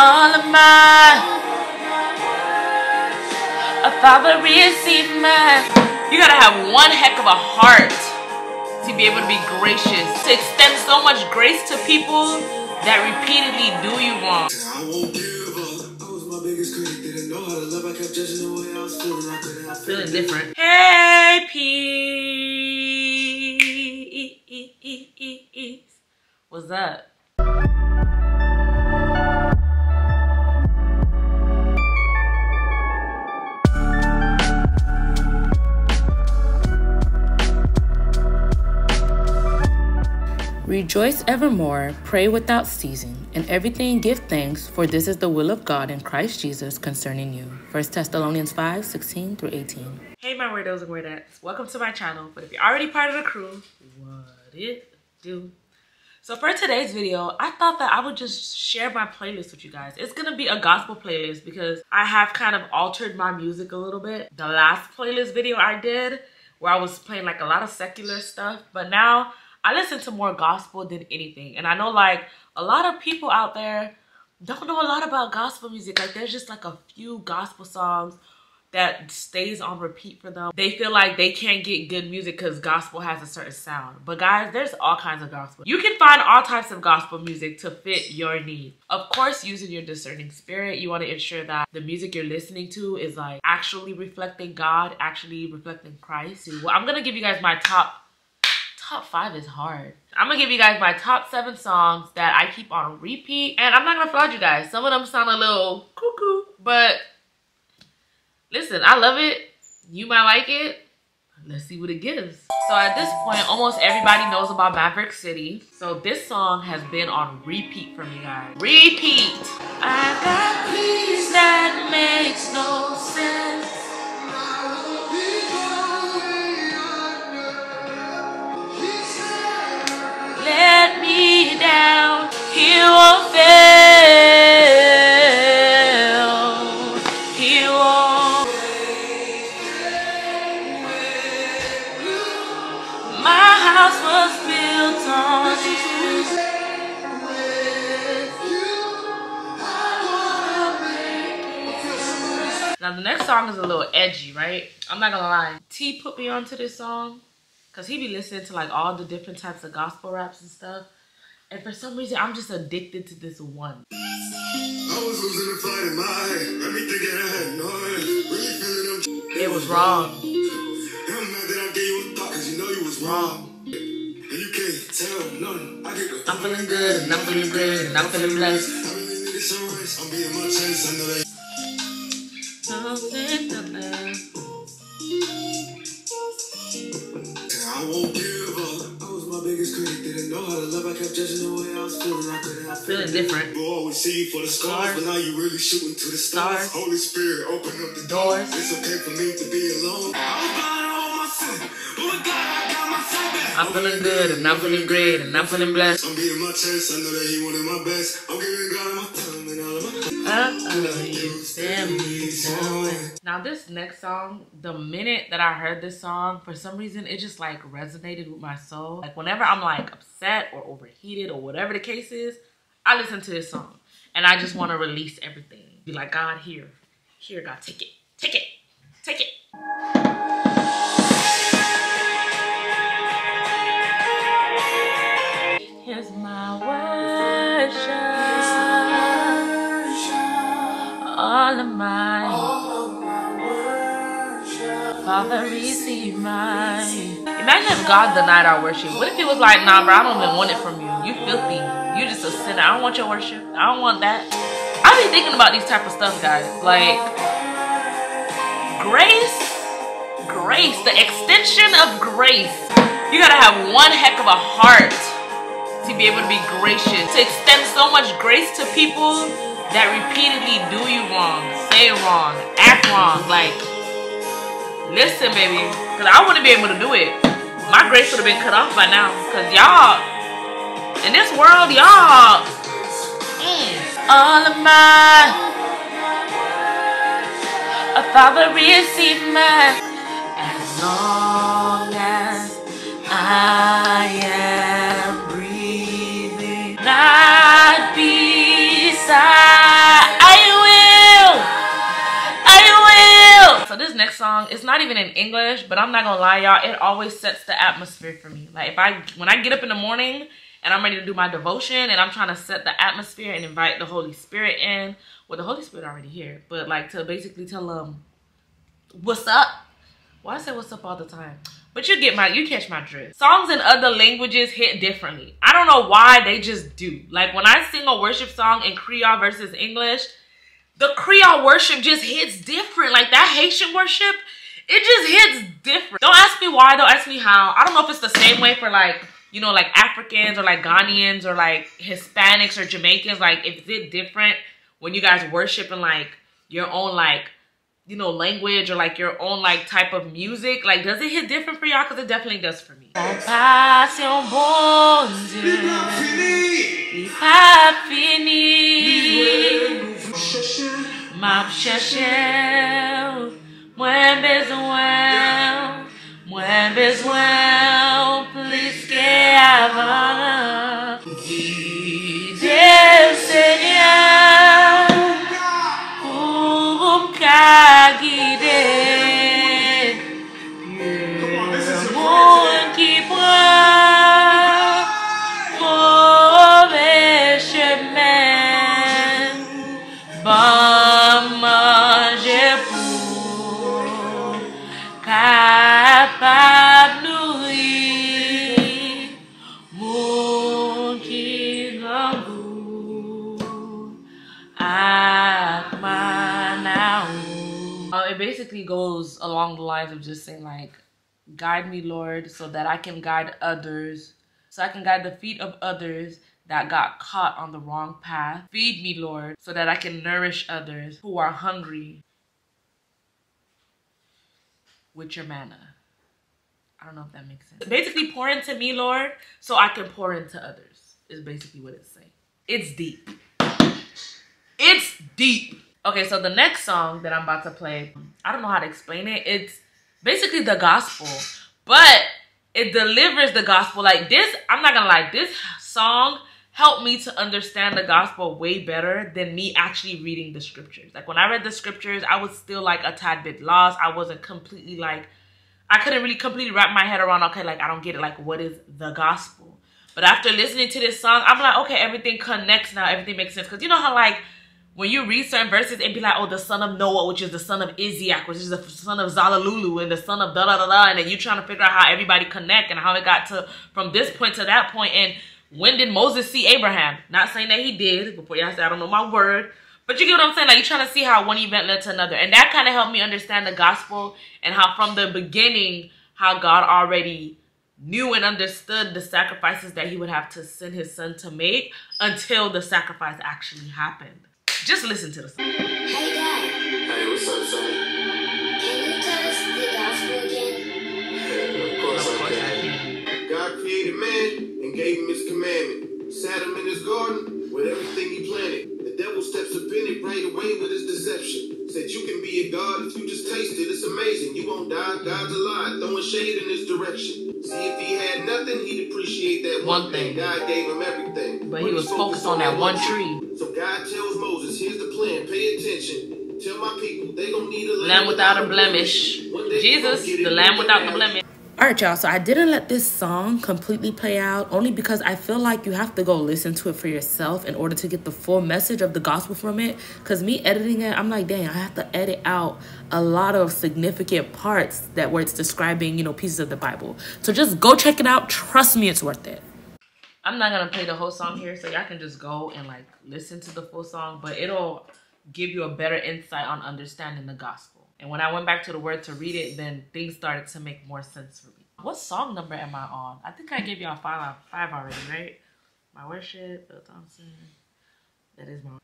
all of mine. Father, receive mine. You gotta have one heck of a heart to be able to be gracious, to extend so much grace to people that repeatedly do you wrong. I won't give up. I was my biggest critic, didn't know how to love. I kept judging the way I was feeling. I couldn't help feeling different. Hey, peace. What's up? Rejoice evermore, pray without ceasing, in everything give thanks, for this is the will of God in Christ Jesus concerning you. 1 Thessalonians 5:16-18. Hey my weirdos and weirdettes, welcome to my channel. But if you're already part of the crew, what it do? So for today's video, I thought that I would just share my playlist with you guys. It's gonna be a gospel playlist because I have kind of altered my music a little bit. The last playlist video I did, where I was playing like a lot of secular stuff, but now I listen to more gospel than anything. And I know like a lot of people out there don't know a lot about gospel music. Like there's just like a few gospel songs that stays on repeat for them. They feel like they can't get good music because gospel has a certain sound. But guys, there's all kinds of gospel. You can find all types of gospel music to fit your need. Of course, using your discerning spirit, you want to ensure that the music you're listening to is like actually reflecting God, actually reflecting Christ. Well, I'm gonna give you guys my top 5 is hard. I'm gonna give you guys my top 7 songs that I keep on repeat. And I'm not gonna fraud you guys. Some of them sound a little cuckoo, but listen, I love it. You might like it. Let's see what it gives. So at this point, almost everybody knows about Maverick City. So this song has been on repeat for me, guys. Repeat. I got peace that makes no sense. Let me down, he won't fail, he won't. My house was built on you. Now the next song is a little edgy, right? I'm not gonna lie. T put me onto this song because he be listening to like all the different types of gospel raps and stuff. And for some reason, I'm just addicted to this one. I was losing the fight in my head. Let me thinking I had noise. Really feeling them. It was wrong. I'm mad that I gave you a thought because you know you was wrong. And you can't tell nothing. I'm feeling good and I'm feeling great and I'm feeling blessed. I really needed some rest. I'm being my chance. I know that. I won't give up. I was my biggest critic, didn't know how to love. I kept judging the way I was feeling. I couldn't help feeling different. People always see you for the scars, but now you really shooting to the stars. Holy Spirit, open up the doors. It's okay for me to be alone. I'm feeling good and I'm feeling great and I'm feeling blessed. I'm beating my chest. I know that he wanted my best. I'm giving God my time and all of my. Now this next song, the minute that I heard this song, for some reason it just like resonated with my soul. Like whenever I'm like upset or overheated or whatever the case is, I listen to this song and I just want to release everything. Be like, God, here God, take it, take it, take it. Here's my worship, all of mine. Father, receive mine. Imagine if God denied our worship. What if he was like, nah, bro, I don't even want it from you. You filthy. You just a sinner. I don't want your worship. I don't want that. I be thinking about these type of stuff, guys. Like, grace, the extension of grace. You gotta have one heck of a heart to be able to be gracious, to extend so much grace to people that repeatedly do you wrong, say wrong, act wrong. Like, listen, baby, because I wouldn't be able to do it. My grace would have been cut off by now. Because y'all, in this world, y'all, all of mine. Father, receive mine. As long as I am breathing, not beside next song. It's not even in English, but I'm not gonna lie, y'all. It always sets the atmosphere for me. Like when I get up in the morning and I'm ready to do my devotion and I'm trying to set the atmosphere and invite the Holy Spirit in. Well, the Holy Spirit already here, but like to basically tell them what's up. Why I say what's up all the time? But you catch my drift. Songs in other languages hit differently. I don't know why, they just do. Like when I sing a worship song in Creole versus English, the Creole worship just hits different. Like that Haitian worship, it just hits different. Don't ask me why, don't ask me how. I don't know if it's the same way for like, you know, like Africans or like Ghanaians or like Hispanics or Jamaicans. Like, is it different when you guys worship in like your own like, you know, language or like your own like type of music? Like, does it hit different for y'all? Because it definitely does for me. Compassion, bon Dieu, pas fini. M'a cherché, moins besoin, plus qu'avant. Guide, Seigneur, pour guider. Mon qui prend mauvais chemin, bon manger pour capable nourrir. Mon qui rend it basically goes along the lines of just saying like, guide me, Lord, so that I can guide others, so I can guide the feet of others that got caught on the wrong path. Feed me, Lord, so that I can nourish others who are hungry with your manna. I don't know if that makes sense. Basically, pour into me, Lord, so I can pour into others is basically what it's saying. It's deep. It's deep. Okay, so the next song that I'm about to play, I don't know how to explain it. It's basically the gospel, but it delivers the gospel. Like this, I'm not gonna lie, this song helped me to understand the gospel way better than me actually reading the scriptures. Like when I read the scriptures, I was still like a tad bit lost. I wasn't completely like, I couldn't really completely wrap my head around, okay, like I don't get it, like what is the gospel? But after listening to this song, I'm like, okay, everything connects now, everything makes sense. Because you know how like, when you read certain verses and be like, oh, the son of Noah, which is the son of Isiach, which is the son of Zalalulu, and the son of da-da-da-da, and then you trying to figure out how everybody connect and how it got to from this point to that point, and when did Moses see Abraham? Not saying that he did, before y'all say I don't know my word, but you get what I'm saying? Like, you're trying to see how one event led to another, and that kind of helped me understand the gospel, and how from the beginning, how God already knew and understood the sacrifices that he would have to send his son to make until the sacrifice actually happened. Just listen to the song. Hey, Dad. Hey, what's up, son? Can you tell us the gospel again? Of course I can. God created man and gave him his commandment. Sat him in his garden with everything he planted. The devil steps up in it right away with his deception. Said you can be a god if you just taste it. It's amazing. You won't die. God's alive. Throwing shade in his direction. See, if he had nothing, he'd appreciate that one thing. God gave him everything. But he was focused on that one tree. So God tells Moses, here's the plan. Pay attention. Tell my people they gonna need a lamb without a blemish. Jesus, the lamb without the blemish. Alright, y'all, so I didn't let this song completely play out only because I feel like you have to go listen to it for yourself in order to get the full message of the gospel from it. Because me editing it, I'm like, dang, I have to edit out a lot of significant parts that where it's describing, you know, pieces of the Bible. So just go check it out. Trust me, it's worth it. I'm not going to play the whole song here, so y'all can just go and like listen to the full song, but it'll give you a better insight on understanding the gospel. And when I went back to the word to read it, then things started to make more sense for me. What song number am I on? I think I gave y'all 5 out of 5 already, right? My worship, Bill Thompson. That is my...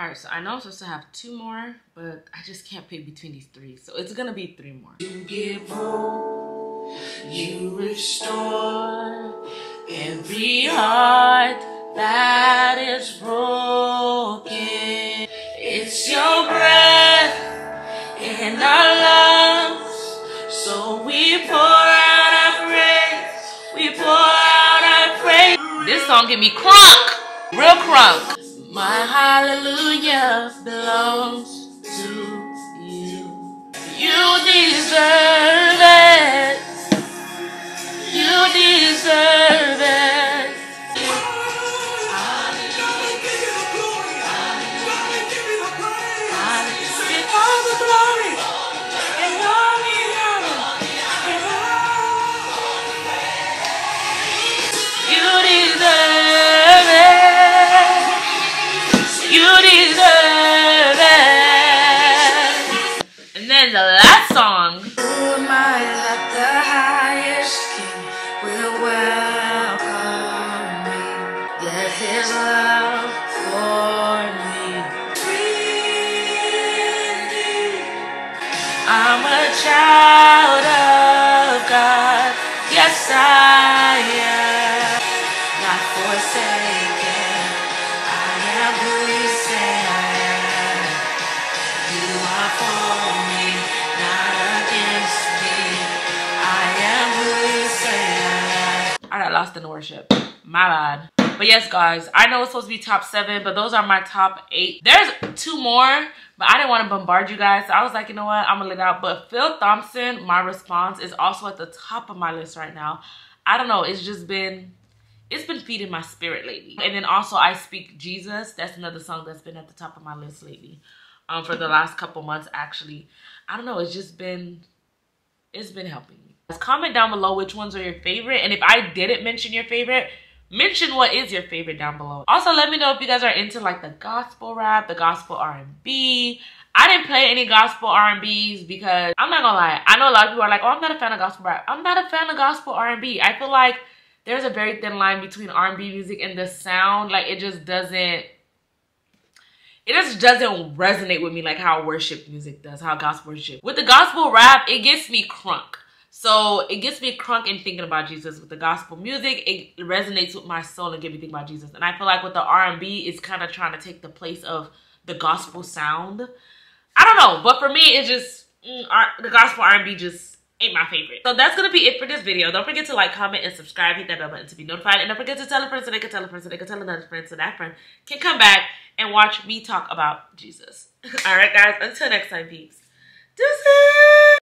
Alright, so I know I'm supposed to have 2 more, but I just can't pick between these 3. So it's gonna be 3 more. You give hope, you restore every heart that is broken. It's your breath in our lungs, so we pour out our praise. We pour out our praise. This song give me crunk. Real crunk. My hallelujah belongs to you. You deserve it. You deserve it. Give all the glory and all the honor. You deserve it. You deserve it. And then the last song. Who am I that the highest king will welcome me? Get his love for me. I'm a child of God. Yes, I am. Not forsaken. I am who you say I am. You are for me, not against me. I am who you say I am. I got lost in the worship. My bad. But yes, guys, I know it's supposed to be top 7, but those are my top 8. There's 2 more, but I didn't want to bombard you guys. So I was like, you know what? I'm going to let it out. But Phil Thompson, My Response, is also at the top of my list right now. I don't know. It's been feeding my spirit lately. And then also I Speak Jesus. That's another song that's been at the top of my list lately. For the last couple months, actually. I don't know. It's been helping me. Comment down below which ones are your favorite. And if I didn't mention your favorite, mention what is your favorite down below. Also, let me know if you guys are into like the gospel rap, the gospel R&B. I didn't play any gospel R&Bs because I'm not gonna lie. I know a lot of people are like, oh, I'm not a fan of gospel rap. I'm not a fan of gospel R&B. I feel like there's a very thin line between R&B music and the sound. Like it just doesn't resonate with me like how worship music does, how gospel worship. With the gospel rap, it gets me crunk. So it gets me crunk in thinking about Jesus. With the gospel music, it resonates with my soul and gets me thinking about Jesus. And I feel like with the R&B, it's kind of trying to take the place of the gospel sound. I don't know, but for me, it's just, the gospel R&B just ain't my favorite. So that's going to be it for this video. Don't forget to like, comment, and subscribe. Hit that bell button to be notified. And don't forget to tell a friend so they can tell a friend so they can tell another friend so that friend can come back and watch me talk about Jesus. All right, guys. Until next time, peeps. Deuces!